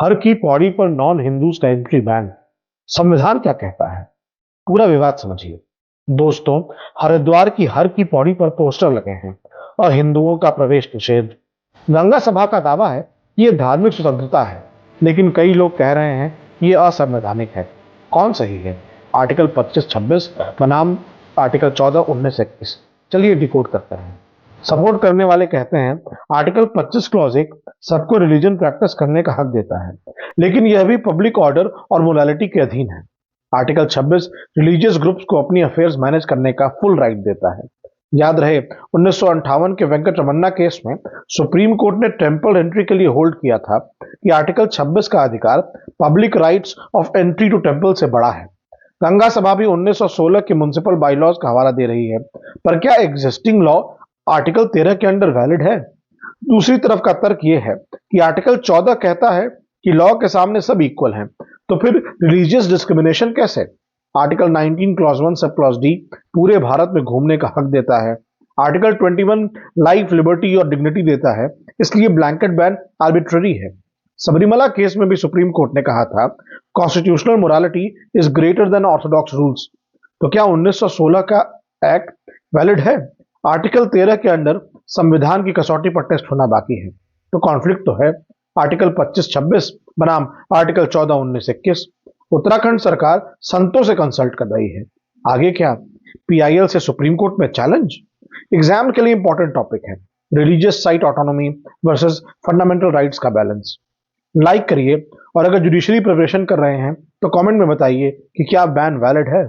हर की पौड़ी पर non Hindus का एंट्री बैन। संविधान क्या कहता है, पूरा विवाद समझिए। दोस्तों, हरिद्वार की हर की पौड़ी पर पोस्टर लगे हैं और हिंदुओं का प्रवेश निषेध। गंगा सभा का दावा है कि यह धार्मिक स्वतंत्रता है, लेकिन कई लोग कह रहे हैं कि यह असंवैधानिक है। कौन सही है? आर्टिकल 25-26 बनाम आर्टिकल 14-19-21। चलिए डिकोड करते हैं। सपोर्ट करने वाले कहते हैं आर्टिकल 25 क्लॉज एक सबको रिलीजन प्रैक्टिस करने का हक देता है, लेकिन यह भी पब्लिक ऑर्डर और मोरालिटी के अधीन है। आर्टिकल 26 रिलीजियस ग्रुप्स को अपनी अफेयर्स मैनेज करने का फुल राइट देता है। याद रहे 1958 के वेंकट रमन्ना केस में सुप्रीम कोर्ट ने टेंपल एंट्री के लिए होल्ड किया था कि आर्टिकल 26 का अधिकार public rights of entry to temple से बड़ा है। गंगा सभा भी 1916 के म्युनिसिपल बाईलॉज का हवाला दे रही है, पर क्या एग्जिस्टिंग लॉ आर्टिकल 13 के अंडर वैलिड है? दूसरी तरफ का तर्क यह है कि आर्टिकल 14 कहता है कि लॉ के सामने सब इक्वल हैं, तो फिर रिलीजियस डिस्क्रिमिनेशन कैसे? Article 19 clause 1 sub clause D पूरे भारत में घूमने का हक देता है। आर्टिकल 21 लाइफ, लिबर्टी और डिग्निटी देता है, इसलिए ब्लैंकेट बैन आर्बिट्ररी है। सबरीमला केस में भी सुप्रीम कोर्ट ने कहा था constitutional morality is greater than Orthodox rules. तो क्या 1916 का एक्ट वैलिड है? आर्टिकल 13 के अंडर संविधान की कसौटी पर टेस्ट होना बाकी है, तो कॉन्फ्लिक्ट तो है। आर्टिकल 25-26 बनाम आर्टिकल 14-19-21। उत्तराखंड सरकार संतों से कंसल्ट कर रही है। आगे क्या? पीआईएल से सुप्रीम कोर्ट में चैलेंज। एग्जाम के लिए इंपॉर्टेंट टॉपिक है, religious site autonomy versus fundamental rights का बैलेंस। लाइक करिए, और अगर जुडिशरी प्रिपरेशन कर रहे हैं तो कमेंट में बताइए कि क्या बैन वैलिड है।